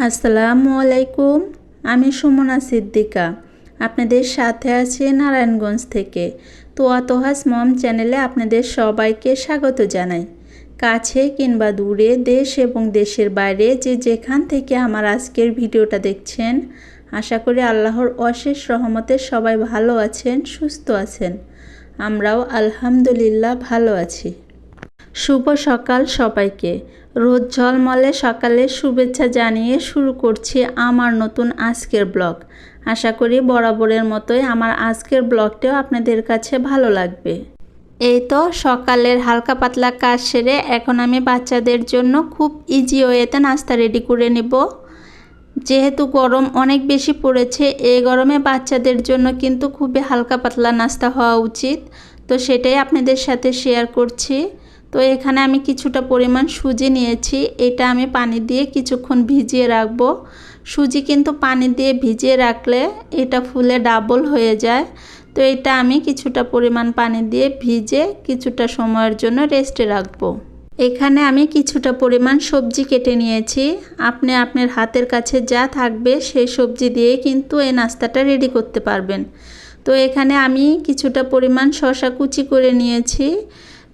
আসসালামু আলাইকুম। আমি সুমনা সিদ্দিকা, আপনাদের সাথে আছি নারায়ণগঞ্জ থেকে। তোহাস মম চ্যানেলে আপনাদের সবাইকে স্বাগত জানাই। কাছে কিংবা দূরে, দেশ এবং দেশের বাইরে যে যেখান থেকে আমার আজকের ভিডিওটা দেখছেন, আশা করি আল্লাহর অশেষ রহমতে সবাই ভালো আছেন, সুস্থ আছেন। আমরাও আলহামদুলিল্লাহ ভালো আছি। শুভ সকাল সবাইকে। রোদ ঝলমলে সকালে শুভেচ্ছা জানিয়ে শুরু করছি আমার নতুন আজকের ব্লগ। আশা করি বরাবরের মতোই আমার আজকের ব্লগটাও আপনাদের কাছে ভালো লাগবে। এই তো সকালের হালকা পাতলা কাজ সেরে এখন আমি বাচ্চাদের জন্য খুব ইজি ওয়েতে নাস্তা রেডি করে নেব। যেহেতু গরম অনেক বেশি পড়েছে, এই গরমে বাচ্চাদের জন্য কিন্তু খুবই হালকা পাতলা নাস্তা হওয়া উচিত। তো সেটাই আপনাদের সাথে শেয়ার করছি। তো এখানে আমি কিছুটা পরিমাণ সুজি নিয়েছি। এটা আমি পানি দিয়ে কিছুক্ষণ ভিজিয়ে রাখবো। সুজি কিন্তু পানি দিয়ে ভিজিয়ে রাখলে এটা ফুলে ডাবল হয়ে যায়। তো এটা আমি কিছুটা পরিমাণ পানি দিয়ে ভিজে কিছুটা সময়ের জন্য রেস্টে রাখবো। এখানে আমি কিছুটা পরিমাণ সবজি কেটে নিয়েছি। আপনি আপনার হাতের কাছে যা থাকবে সেই সবজি দিয়ে কিন্তু এই নাস্তাটা রেডি করতে পারবেন। তো এখানে আমি কিছুটা পরিমাণ শসা কুচি করে নিয়েছি।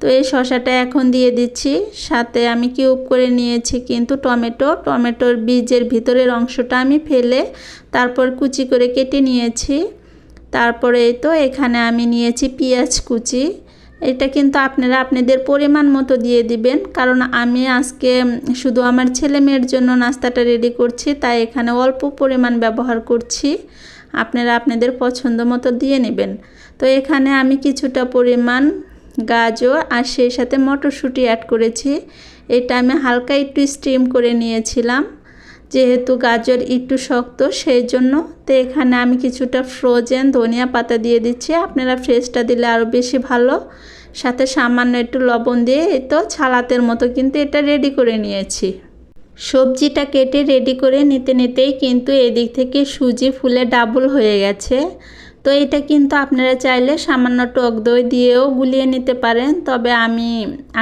তো এই শসাটা এখন দিয়ে দিচ্ছি। সাথে আমি কিউব করে নিয়েছি কিন্তু টমেটোর বীজের ভিতরের অংশটা আমি ফেলে তারপর কুচি করে কেটে নিয়েছি। তারপরে এই তো এখানে আমি নিয়েছি পেঁয়াজ কুচি। এটা কিন্তু আপনারা আপনাদের পরিমাণ মতো দিয়ে দিবেন, কারণ আমি আজকে শুধু আমার ছেলে মেয়ের জন্য নাস্তাটা রেডি করছি, তাই এখানে অল্প পরিমাণ ব্যবহার করছি। আপনারা আপনাদের পছন্দ মতো দিয়ে নেবেন। তো এখানে আমি কিছুটা পরিমাণ গাজর আর সেই সাথে মটরশুঁটি অ্যাড করেছি। এটা আমি হালকা একটু স্টিম করে নিয়েছিলাম, যেহেতু গাজর একটু শক্ত সেই জন্য। তো এখানে আমি কিছুটা ফ্রোজেন ধনিয়া পাতা দিয়ে দিচ্ছি। আপনারা ফ্রেশটা দিলে আরও বেশি ভালো। সাথে সামান্য একটু লবণ দিয়ে এই তো ছালাতের মতো কিন্তু এটা রেডি করে নিয়েছি। সবজিটা কেটে রেডি করে নিতে নিতেই কিন্তু এদিক থেকে সুজি ফুলে ডাবল হয়ে গেছে। তো এটা কিন্তু আপনারা চাইলে সামান্য টক দই দিয়েও গুলিয়ে নিতে পারেন, তবে আমি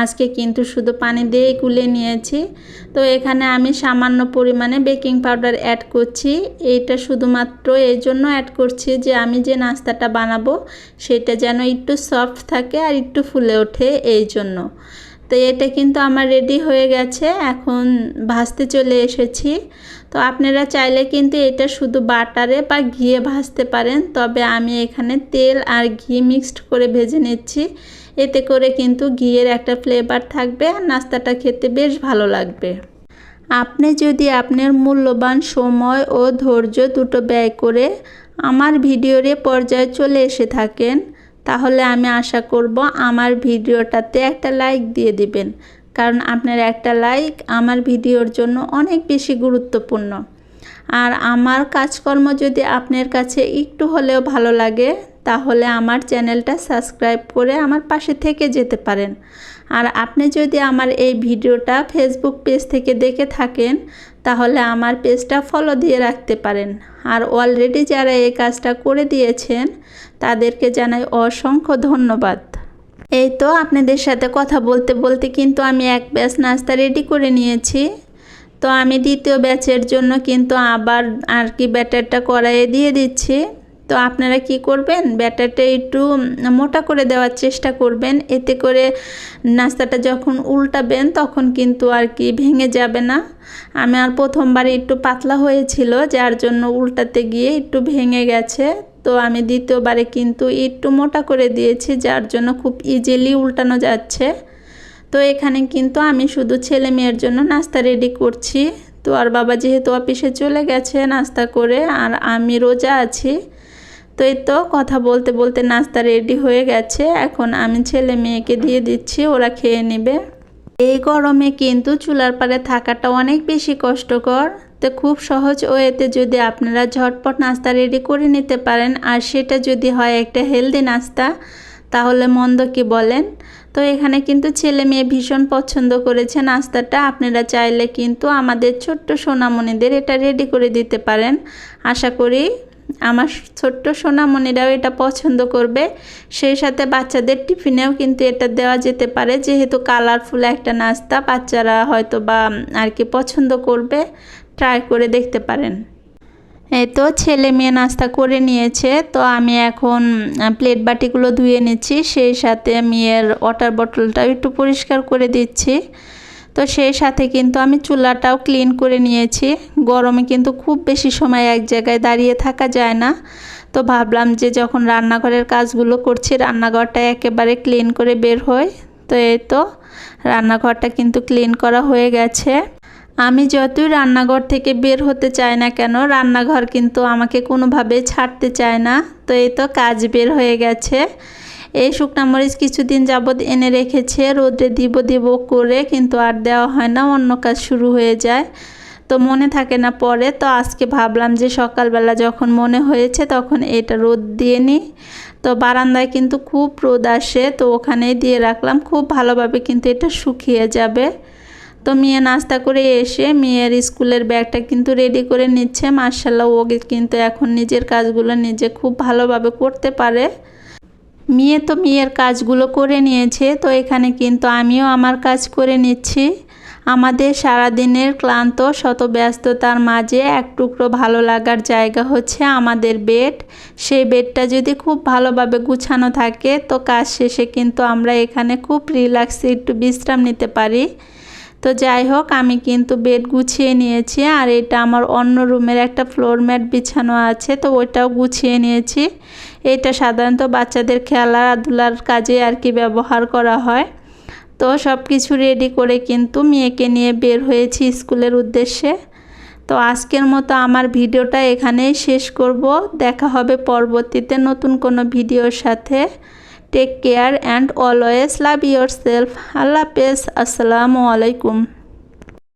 আজকে কিন্তু শুধু পানি দিয়েই গুলিয়ে নিয়েছি। তো এখানে আমি সামান্য পরিমাণে বেকিং পাউডার অ্যাড করছি। এইটা শুধুমাত্র এই জন্য অ্যাড করছি যে আমি যে নাস্তাটা বানাবো সেটা যেন একটু সফট থাকে আর একটু ফুলে ওঠে, এই জন্য। তো এটা কিন্তু আমার রেডি হয়ে গেছে, এখন ভাজতে চলে এসেছি। তো আপনারা চাইলে কিন্তু এটা শুধু বাটারে বা ঘিয়ে ভাজতে পারেন, তবে আমি এখানে তেল আর ঘি মিক্সড করে ভেজে নিচ্ছি। এতে করে কিন্তু ঘিয়ের একটা ফ্লেভার থাকবে আর নাস্তাটা খেতে বেশ ভালো লাগবে। আপনি যদি আপনার মূল্যবান সময় ও ধৈর্য দুটো ব্যয় করে আমার ভিডিওর পর্যায়ে চলে এসে থাকেন, তাহলে আমি আশা করব আমার ভিডিওটাতে একটা লাইক দিয়ে দিবেন, কারণ আপনার একটা লাইক আমার ভিডিওর জন্য অনেক বেশি গুরুত্বপূর্ণ। আর আমার কাজকর্ম যদি আপনার কাছে একটু হলেও ভালো লাগে, তাহলে আমার চ্যানেলটা সাবস্ক্রাইব করে আমার পাশে থেকে যেতে পারেন। আর আপনি যদি আমার এই ভিডিওটা ফেসবুক পেজ থেকে দেখে থাকেন, তাহলে আমার পেজটা ফলো দিয়ে রাখতে পারেন। আর অলরেডি যারা এই কাজটা করে দিয়েছেন তাদেরকে জানাই অসংখ্য ধন্যবাদ। এই তো আপনাদের সাথে কথা বলতে বলতে কিন্তু আমি এক ব্যাচ নাস্তা রেডি করে নিয়েছি। তো আমি দ্বিতীয় ব্যাচের জন্য কিন্তু আবার আর কি ব্যাটারটা কড়াইয়ে দিয়ে দিচ্ছি। তো আপনারা কি করবেন, ব্যাটারটা একটু মোটা করে দেওয়ার চেষ্টা করবেন, এতে করে নাস্তাটা যখন উল্টাবেন তখন কিন্তু আর কি ভেঙে যাবে না। আমার প্রথমবার একটু পাতলা হয়েছিল, যার জন্য উল্টাতে গিয়ে একটু ভেঙে গেছে। তো আমি দ্বিতীয়বারে কিন্তু একটু মোটা করে দিয়েছি, যার জন্য খুব ইজিলি উল্টানো যাচ্ছে। তো এখানে কিন্তু আমি শুধু ছেলে মেয়ের জন্য নাস্তা রেডি করছি। তো আর বাবা যেহেতু অফিসে চলে গেছে নাস্তা করে, আর আমি রোজা আছি। তো এই তো কথা বলতে বলতে নাস্তা রেডি হয়ে গেছে, এখন আমি ছেলে মেয়েকে দিয়ে দিচ্ছি, ওরা খেয়ে নেবে। এই গরমে কিন্তু চুলার পাড়ে থাকাটা অনেক বেশি কষ্টকর। তো খুব সহজ ওয়েতে যদি আপনারা ঝটপট নাস্তা রেডি করে নিতে পারেন, আর সেটা যদি হয় একটা হেলদি নাস্তা, তাহলে মন্দ কি বলেন। তো এখানে কিন্তু ছেলে মেয়ে ভীষণ পছন্দ করেছে নাস্তাটা। আপনারা চাইলে কিন্তু আমাদের ছোট্ট সোনামণিদের এটা রেডি করে দিতে পারেন। আশা করি আমার ছোট্ট সোনামণিরাও এটা পছন্দ করবে। সেই সাথে বাচ্চাদের টিফিনেও কিন্তু এটা দেওয়া যেতে পারে, যেহেতু কালারফুল একটা নাস্তা বাচ্চারা হয়তো বা আর কি পছন্দ করবে। ট্রাই করে দেখতে পারেন। এই তো ছেলে মেয়ে নাস্তা করে নিয়েছে, তো আমি এখন প্লেট বাটিগুলো ধুয়ে নিচ্ছি, সেই সাথে মেয়ের ওয়াটার বটলটাও একটু পরিষ্কার করে দিচ্ছি। তো সেই সাথে কিন্তু আমি চুলাটাও ক্লিন করে নিয়েছি। গরমে কিন্তু খুব বেশি সময় এক জায়গায় দাঁড়িয়ে থাকা যায় না, তো ভাবলাম যে যখন রান্নাঘরের কাজগুলো করছি রান্নাঘরটা একেবারে ক্লিন করে বের হই। তো এই তো রান্নাঘরটা কিন্তু ক্লিন করা হয়ে গেছে। আমি যতই রান্নাঘর থেকে বের হতে চাই না কেন, রান্নাঘর কিন্তু আমাকে কোনোভাবেই ছাড়তে চায় না। তো এই তো কাজ বের হয়ে গেছে। এই শুকনা মরিচ কিছুদিন যাবৎ এনে রেখেছে, রোদে দিব করে কিন্তু আর দেওয়া হয় না, অন্য কাজ শুরু হয়ে যায়, তো মনে থাকে না পরে। তো আজকে ভাবলাম যে সকালবেলা যখন মনে হয়েছে তখন এটা রোদ দিয়ে নিই। তো বারান্দায় কিন্তু খুব রোদ আসে, তো ওখানেই দিয়ে রাখলাম, খুব ভালোভাবে কিন্তু এটা শুকিয়ে যাবে। তো মেয়ে নাস্তা করে এসে মেয়ের স্কুলের ব্যাগটা কিন্তু রেডি করে নিচ্ছে। মাশাআল্লাহ, ও কিন্তু এখন নিজের কাজগুলো নিজে খুব ভালোভাবে করতে পারে। মেয়ে তো মেয়ের কাজগুলো করে নিয়েছে, তো এখানে কিন্তু আমিও আমার কাজ করে নিচ্ছি। আমাদের সারাদিনের ক্লান্ত শত ব্যস্ততার মাঝে এক টুকরো ভালো লাগার জায়গা হচ্ছে আমাদের বেড। সেই বেডটা যদি খুব ভালোভাবে গুছানো থাকে তো কাজ শেষে কিন্তু আমরা এখানে খুব রিল্যাক্সে একটু বিশ্রাম নিতে পারি। তো যাই হোক, আমি কিন্তু বেড গুছিয়ে নিয়েছি, আর এটা আমার অন্য রুমের একটা ফ্লোর ম্যাট বিছানো আছে, তো ওইটাও গুছিয়ে নিয়েছি। এটা সাধারণত বাচ্চাদের খেলাধুলার কাজে আর কি ব্যবহার করা হয়। তো সব কিছু রেডি করে কিন্তু মেয়েকে নিয়ে বের হয়েছি স্কুলের উদ্দেশ্যে। তো আজকের মতো আমার ভিডিওটা এখানেই শেষ করব। দেখা হবে পরবর্তীতে নতুন কোনো ভিডিওর সাথে। Take care and always love yourself. আল্লাহ হাফেজ। আসসালামু আলাইকুম।